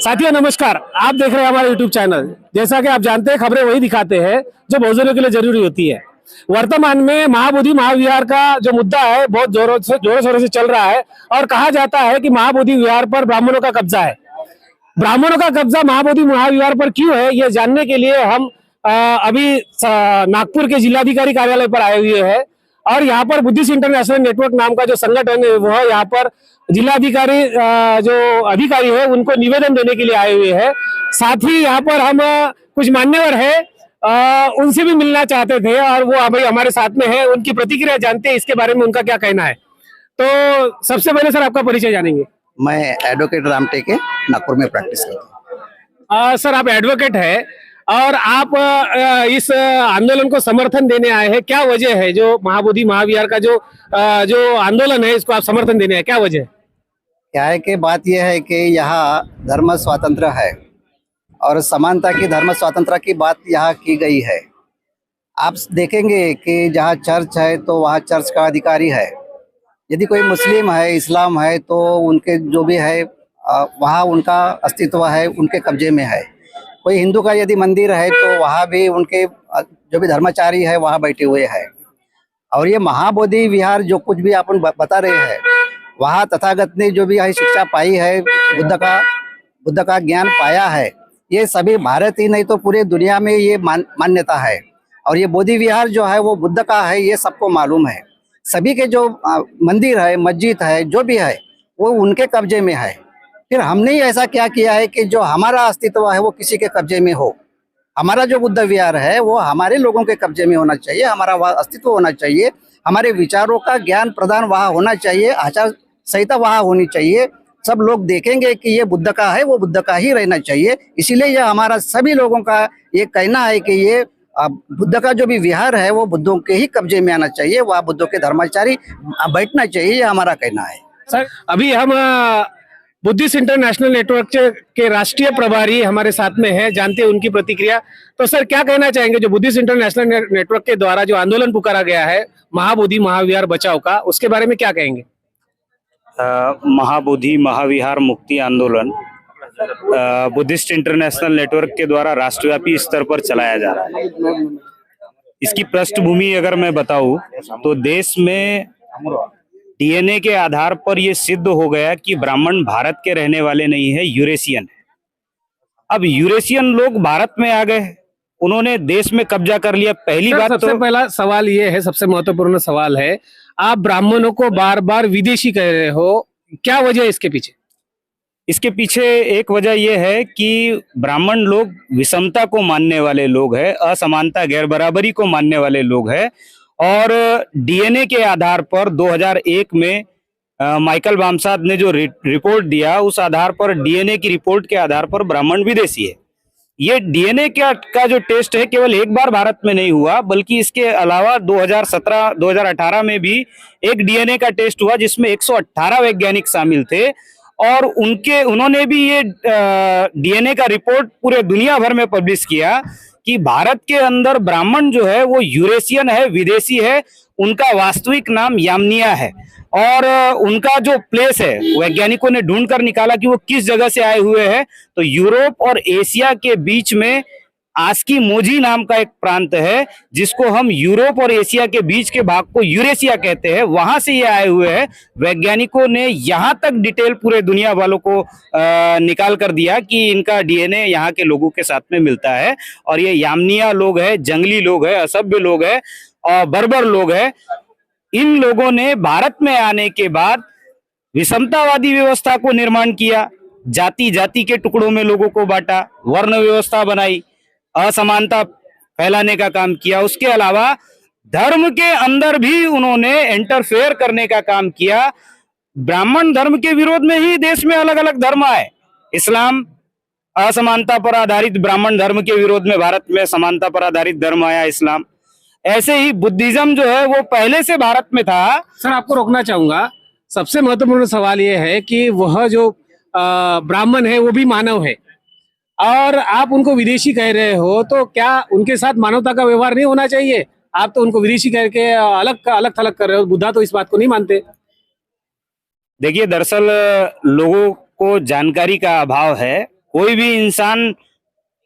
साथियों नमस्कार, आप देख रहे हैं हमारे YouTube चैनल। जैसा कि आप जानते हैं, खबरें वही दिखाते हैं जो बहुजनों के लिए जरूरी होती है। वर्तमान में महाबोधि महाविहार का जो मुद्दा है बहुत जोरों शोरों से चल रहा है और कहा जाता है कि महाबोधि विहार पर ब्राह्मणों का कब्जा है। ब्राह्मणों का कब्जा महाबोधि महाविहार पर क्यों है, ये जानने के लिए हम अभी नागपुर के जिलाधिकारी कार्यालय पर आए हुए हैं और यहाँ पर बुद्धिस्ट इंटरनेशनल नेटवर्क नाम का जो संगठन है वह यहाँ पर जिलाधिकारी जो अधिकारी है उनको निवेदन देने के लिए आए हुए हैं। साथ ही यहाँ पर हम कुछ मान्यवर है उनसे भी मिलना चाहते थे और वो अभी हमारे साथ में है। उनकी प्रतिक्रिया जानते हैं, इसके बारे में उनका क्या कहना है। तो सबसे पहले सर आपका परिचय जानेंगे। मैं एडवोकेट राम टेके नागपुर में प्रैक्टिस करता हूँ। सर आप एडवोकेट है और आप इस आंदोलन को समर्थन देने आए हैं, क्या वजह है जो महाबोधि महाविहार का जो आंदोलन है इसको आप समर्थन देने आए, क्या वजह है? क्या है कि बात यह है कि यहाँ धर्म स्वातंत्र है और समानता की धर्म स्वातंत्र की बात यहाँ की गई है। आप देखेंगे कि जहाँ चर्च है तो वहाँ चर्च का अधिकारी है, यदि कोई मुस्लिम है इस्लाम है तो उनके जो भी है वहाँ उनका अस्तित्व है, उनके कब्जे में है। कोई हिंदू का यदि मंदिर है तो वहाँ भी उनके जो भी धर्मचारी है वहाँ बैठे हुए हैं। और ये महाबोधि विहार जो कुछ भी अपन बता रहे हैं, वहाँ तथागत ने जो भी है शिक्षा पाई है, बुद्ध का ज्ञान पाया है, ये सभी भारत ही नहीं तो पूरे दुनिया में ये मान्यता है। और ये बोधि विहार जो है वो बुद्ध का है, ये सबको मालूम है। सभी के जो मंदिर है, मस्जिद है, जो भी है वो उनके कब्जे में है। फिर हमने ही ऐसा क्या किया है कि जो हमारा अस्तित्व है वो किसी के कब्जे में हो। हमारा जो बुद्ध विहार है वो हमारे लोगों के कब्जे में होना चाहिए, हमारा वह अस्तित्व होना चाहिए, हमारे विचारों का ज्ञान प्रदान वहाँ होना चाहिए, आचार संहिता वहाँ होनी चाहिए। सब लोग देखेंगे कि ये बुद्ध का है, वो बुद्ध का ही रहना चाहिए। इसीलिए यह हमारा सभी लोगों का ये कहना है कि ये बुद्ध का जो भी विहार है वो बुद्धों के ही कब्जे में आना चाहिए, वहाँ बुद्धों के धर्माचारी बैठना चाहिए, ये हमारा कहना है। सर अभी हम बुद्धिस्ट इंटरनेशनल नेटवर्क के राष्ट्रीय प्रभारी हमारे साथ में है, जानते हैं उनकी प्रतिक्रिया। तो सर क्या कहना चाहेंगे जो बुद्धिस्ट इंटरनेशनल नेटवर्क के द्वारा जो आंदोलन पुकारा गया है महाबोधि महाविहार बचाओ का, उसके बारे में क्या कहेंगे? महाबोधि महाविहार मुक्ति आंदोलन बुद्धिस्ट इंटरनेशनल नेटवर्क के द्वारा राष्ट्रव्यापी स्तर पर चलाया जा रहा है। इसकी पृष्ठभूमि अगर मैं बताऊं तो देश में डीएनए के आधार पर यह सिद्ध हो गया कि ब्राह्मण भारत के रहने वाले नहीं है, यूरेशियन है। अब यूरेशियन लोग भारत में आ गए, उन्होंने देश में कब्जा कर लिया। पहली बात सबसे पहला सवाल ये है, सबसे महत्वपूर्ण सवाल है, आप ब्राह्मणों को बार बार विदेशी कह रहे हो, क्या वजह है इसके पीछे? इसके पीछे एक वजह यह है कि ब्राह्मण लोग विषमता को मानने वाले लोग हैं, असमानता गैर बराबरी को मानने वाले लोग हैं। और डीएनए के आधार पर 2001 में माइकल बामसाद ने जो रिपोर्ट दिया, उस आधार पर डीएनए की रिपोर्ट के आधार पर ब्राह्मण विदेशी है। ये डीएनए का जो टेस्ट है केवल एक बार भारत में नहीं हुआ, बल्कि इसके अलावा 2017-2018 में भी एक डीएनए का टेस्ट हुआ जिसमें 118 वैज्ञानिक शामिल थे और उन्होंने भी ये डीएनए का रिपोर्ट पूरे दुनिया भर में पब्लिश किया कि भारत के अंदर ब्राह्मण जो है वो यूरेशियन है, विदेशी है। उनका वास्तविक नाम यामनिया है और उनका जो प्लेस है वैज्ञानिकों ने ढूंढ कर निकाला कि वो किस जगह से आए हुए हैं। तो यूरोप और एशिया के बीच में आस्की मोजी नाम का एक प्रांत है जिसको हम यूरोप और एशिया के बीच के भाग को यूरेशिया कहते हैं, वहां से ये आए हुए हैं। वैज्ञानिकों ने यहाँ तक डिटेल पूरे दुनिया वालों को निकाल कर दिया कि इनका डीएनए यहाँ के लोगों के साथ में मिलता है और ये यामनिया लोग हैं, जंगली लोग हैं, असभ्य लोग हैं और बर्बर लोग हैं। इन लोगों ने भारत में आने के बाद विषमतावादी व्यवस्था को निर्माण किया, जाति जाति के टुकड़ों में लोगों को बांटा, वर्ण व्यवस्था बनाई, असमानता फैलाने का काम किया। उसके अलावा धर्म के अंदर भी उन्होंने इंटरफेयर करने का काम किया। ब्राह्मण धर्म के विरोध में ही देश में अलग अलग धर्म आए। इस्लाम असमानता पर आधारित, ब्राह्मण धर्म के विरोध में भारत में समानता पर आधारित धर्म आया इस्लाम। ऐसे ही बुद्धिज्म जो है वो पहले से भारत में था। सर आपको रोकना चाहूंगा, सबसे महत्वपूर्ण सवाल ये है कि वह जो ब्राह्मण है वो भी मानव है और आप उनको विदेशी कह रहे हो, तो क्या उनके साथ मानवता का व्यवहार नहीं होना चाहिए? आप तो उनको विदेशी कह के अलग थलग कर रहे हो। बुद्धा तो इस बात को नहीं मानते। देखिए, दरअसल लोगों को जानकारी का अभाव है कोई भी इंसान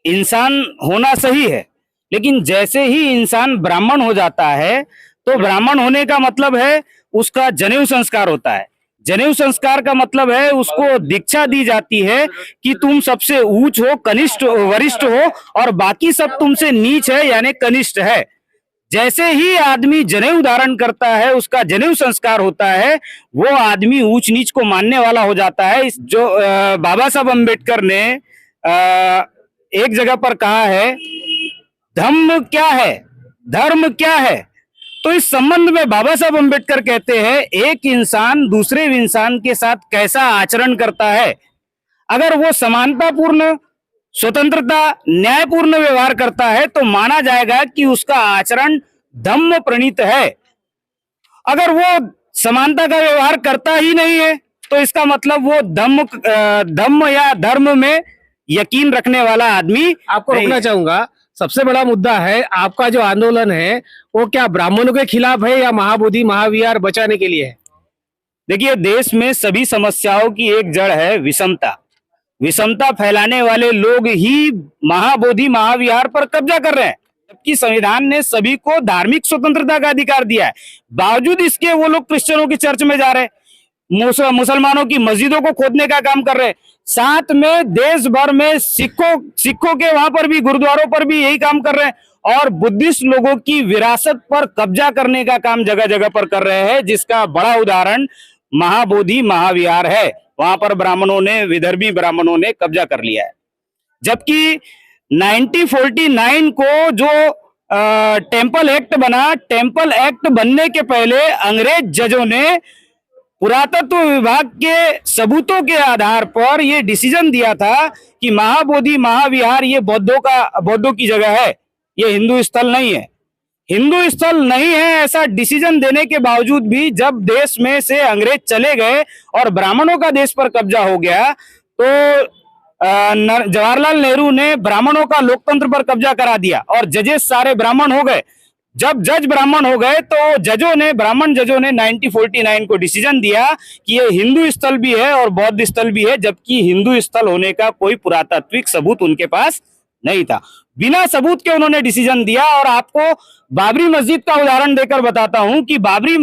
इंसान होना सही है, लेकिन जैसे ही इंसान ब्राह्मण हो जाता है तो ब्राह्मण होने का मतलब है उसका जनेऊ संस्कार होता है। जनेऊ संस्कार का मतलब है उसको दीक्षा दी जाती है कि तुम सबसे ऊंच हो, कनिष्ठ वरिष्ठ हो और बाकी सब तुमसे नीच है यानी कनिष्ठ है। जैसे ही आदमी जनेऊ धारण करता है, उसका जनेऊ संस्कार होता है, वो आदमी ऊंच नीच को मानने वाला हो जाता है। जो बाबा साहब अम्बेडकर ने एक जगह पर कहा है, धम्म क्या है, धर्म क्या है। तो इस संबंध में बाबा साहब अम्बेडकर कहते हैं एक इंसान दूसरे इंसान के साथ कैसा आचरण करता है, अगर वो समानतापूर्ण, स्वतंत्रता, न्यायपूर्ण व्यवहार करता है तो माना जाएगा कि उसका आचरण धम्म प्रणीत है। अगर वो समानता का व्यवहार करता ही नहीं है तो इसका मतलब वो धम्म या धर्म में यकीन रखने वाला आदमी आपको नहीं रोकना है। चाहूंगा, सबसे बड़ा मुद्दा है आपका जो आंदोलन है वो क्या ब्राह्मणों के खिलाफ है या महाबोधि महाविहार बचाने के लिए है? देखिए, देश में सभी समस्याओं की एक जड़ है विषमता। विषमता फैलाने वाले लोग ही महाबोधि महाविहार पर कब्जा कर रहे हैं, जबकि संविधान ने सभी को धार्मिक स्वतंत्रता का अधिकार दिया है। बावजूद इसके वो लोग क्रिश्चियनों की चर्च में जा रहे हैं, मुसलमानों की मस्जिदों को खोदने का काम कर रहे हैं, साथ में देश भर में सिखों के वहां पर भी, गुरुद्वारों पर भी यही काम कर रहे हैं और बुद्धिस्ट लोगों की विरासत पर कब्जा करने का काम जगह जगह पर कर रहे हैं, जिसका बड़ा उदाहरण महाबोधि महाविहार है। वहां पर ब्राह्मणों ने, विदर्भी ब्राह्मणों ने कब्जा कर लिया है। जबकि 1949 को जो टेम्पल एक्ट बना, टेम्पल एक्ट बनने के पहले अंग्रेज जजों ने पुरातत्व विभाग के सबूतों के आधार पर यह डिसीजन दिया था कि महाबोधि महाविहार ये बौद्धों की जगह है, ये हिंदू स्थल नहीं है। हिंदू स्थल नहीं है ऐसा डिसीजन देने के बावजूद भी जब देश में से अंग्रेज चले गए और ब्राह्मणों का देश पर कब्जा हो गया तो जवाहरलाल नेहरू ने ब्राह्मणों का लोकतंत्र पर कब्जा करा दिया और जजेस सारे ब्राह्मण हो गए। जब जज ब्राह्मण हो गए तो ब्राह्मण जजों ने 1949 को डिसीजन दिया कि ये हिंदू स्थल भी है और बौद्ध स्थल भी है, जबकि हिंदू स्थल होने का कोई पुरातात्विक सबूत उनके पास नहीं था। बिना सबूत के उन्होंने डिसीजन दिया। और आपको बाबरी मस्जिद का उदाहरण देकर बताता हूं कि बाबरी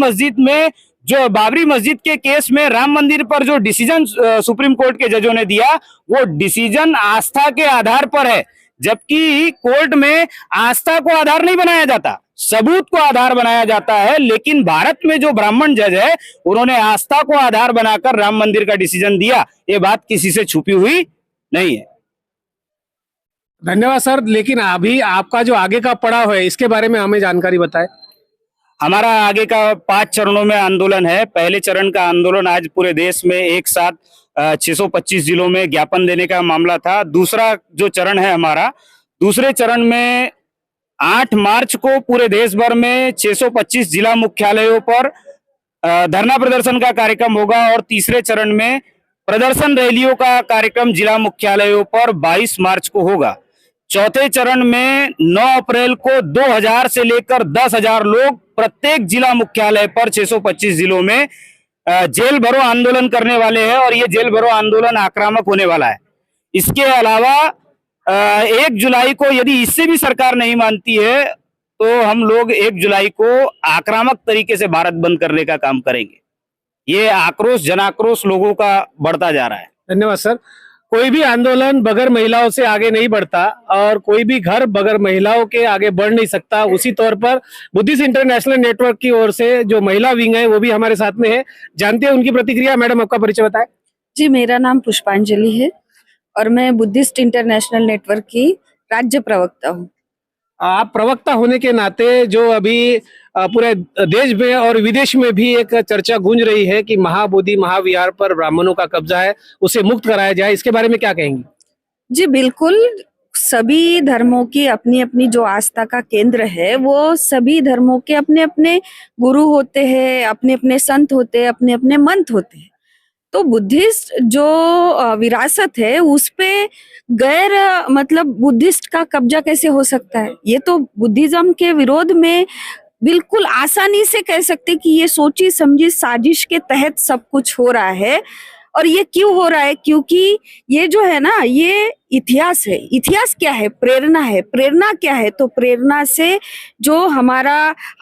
मस्जिद के केस में राम मंदिर पर जो डिसीजन सुप्रीम कोर्ट के जजों ने दिया, वो डिसीजन आस्था के आधार पर है, जबकि कोर्ट में आस्था को आधार नहीं बनाया जाता, सबूत को आधार बनाया जाता है। लेकिन भारत में जो ब्राह्मण जज है उन्होंने आस्था को आधार बनाकर राम मंदिर का डिसीजन दिया। ये बात किसी से छुपी हुई नहीं है। धन्यवाद सर। लेकिन अभी आपका जो आगे का पड़ाव है इसके बारे में हमें जानकारी बताएं। हमारा आगे का 5 चरणों में आंदोलन है। पहले चरण का आंदोलन आज पूरे देश में एक साथ 625 जिलों में ज्ञापन देने का मामला था। दूसरा जो चरण है हमारा, दूसरे चरण में 8 मार्च को पूरे देश भर में 625 जिला मुख्यालयों पर धरना प्रदर्शन का कार्यक्रम होगा और तीसरे चरण में प्रदर्शन रैलियों का कार्यक्रम जिला मुख्यालयों पर 22 मार्च को होगा। चौथे चरण में 9 अप्रैल को 2000 से लेकर 10,000 लोग प्रत्येक जिला मुख्यालय पर 625 जिलों में जेल भरो आंदोलन करने वाले हैं और ये जेल भरो आंदोलन आक्रामक होने वाला है। इसके अलावा 1 जुलाई को यदि इससे भी सरकार नहीं मानती है तो हम लोग 1 जुलाई को आक्रामक तरीके से भारत बंद करने का काम करेंगे। ये आक्रोश, जन आक्रोश लोगों का बढ़ता जा रहा है। धन्यवाद सर। कोई भी आंदोलन बगैर महिलाओं से आगे नहीं बढ़ता और कोई भी घर बगैर महिलाओं के आगे बढ़ नहीं सकता। उसी तौर पर बुद्धिस्ट इंटरनेशनल नेटवर्क की ओर से जो महिला विंग है वो भी हमारे साथ में है। जानते हैं उनकी प्रतिक्रिया। मैडम, आपका परिचय बताएं। जी, मेरा नाम पुष्पांजलि है और मैं बुद्धिस्ट इंटरनेशनल नेटवर्क की राज्य प्रवक्ता हूँ। आप प्रवक्ता होने के नाते जो अभी पूरे देश में और विदेश में भी एक चर्चा गूंज रही है कि महाबोधि महाविहार पर ब्राह्मणों का कब्जा है, उसे मुक्त कराया जाए, इसके बारे में क्या कहेंगी? जी बिल्कुल, सभी धर्मों की अपनी अपनी जो आस्था का केंद्र है, वो सभी धर्मों के अपने अपने गुरु होते हैं, अपने अपने संत होते हैं, अपने अपने मंत्र होते हैं। तो बुद्धिस्ट जो विरासत है उस पे गैर मतलब बुद्धिस्ट का कब्जा कैसे हो सकता है? ये तो बुद्धिज्म के विरोध में बिल्कुल आसानी से कह सकते कि ये सोची समझी साजिश के तहत सब कुछ हो रहा है और ये क्यों हो रहा है? क्योंकि ये जो है ना, ये इतिहास है। इतिहास क्या है? प्रेरणा है। प्रेरणा क्या है? तो प्रेरणा से जो हमारा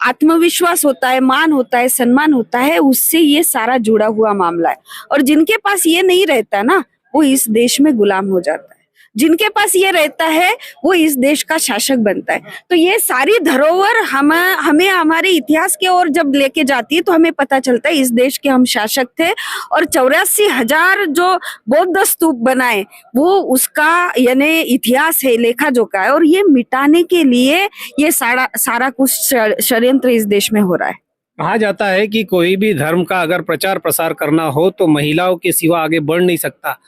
आत्मविश्वास होता है, मान होता है, सम्मान होता है, उससे ये सारा जुड़ा हुआ मामला है। और जिनके पास ये नहीं रहता ना, वो इस देश में गुलाम हो जाता है। जिनके पास ये रहता है वो इस देश का शासक बनता है। तो ये सारी धरोहर हमें हमारे इतिहास के ओर जब लेके जाती है तो हमें पता चलता है इस देश के हम शासक थे। और 84,000 जो बौद्ध स्तूप बनाए वो उसका यानी इतिहास है, लेखा जोखा है। और ये मिटाने के लिए ये सारा कुछ षड्यंत्र इस देश में हो रहा है। कहा जाता है कि कोई भी धर्म का अगर प्रचार प्रसार करना हो तो महिलाओं के सिवा आगे बढ़ नहीं सकता।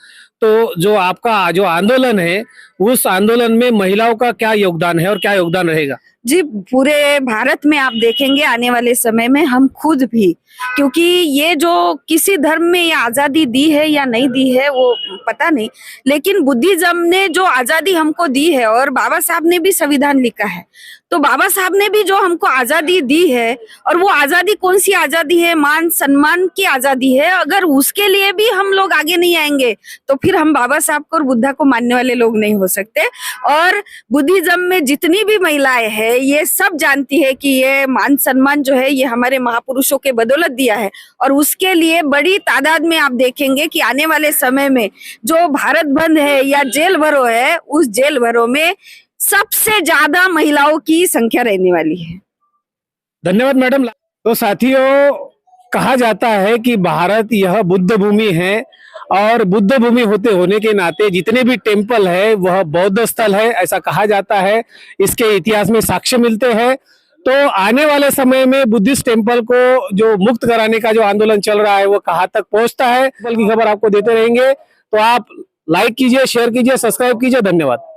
तो जो आपका जो आंदोलन है, उस आंदोलन में महिलाओं का क्या योगदान है और क्या योगदान रहेगा? जी, पूरे भारत में आप देखेंगे आने वाले समय में हम खुद भी, क्योंकि ये जो किसी धर्म में ये आजादी दी है या नहीं दी है वो पता नहीं, लेकिन बुद्धिज्म ने जो आजादी हमको दी है, और बाबा साहब ने भी संविधान लिखा है, तो बाबा साहब ने भी जो हमको आजादी दी है, और वो आजादी कौन सी आजादी है? मान सम्मान की आजादी है। अगर उसके लिए भी हम लोग आगे नहीं आएंगे तो फिर हम बाबा साहब को और बुद्धा को मानने वाले लोग नहीं हो सकते। और बुद्धिज्म में जितनी भी महिलाएं हैं ये सब जानती है कि ये मान सम्मान जो है ये हमारे महापुरुषों के बदौलत दिया है। और उसके लिए बड़ी तादाद में आप देखेंगे कि आने वाले समय में जो भारत बंद है या जेल भरो है, उस जेल भरो में सबसे ज्यादा महिलाओं की संख्या रहने वाली है। धन्यवाद मैडम। तो साथियों, कहा जाता है कि भारत यह बुद्ध भूमि है, और बुद्ध भूमि होने के नाते जितने भी टेम्पल है वह बौद्ध स्थल है, ऐसा कहा जाता है। इसके इतिहास में साक्ष्य मिलते हैं। तो आने वाले समय में बुद्धिस्ट टेम्पल को जो मुक्त कराने का जो आंदोलन चल रहा है वो कहाँ तक पहुंचता है, बल्कि खबर आपको देते रहेंगे। तो आप लाइक कीजिए, शेयर कीजिए, सब्सक्राइब कीजिए। धन्यवाद।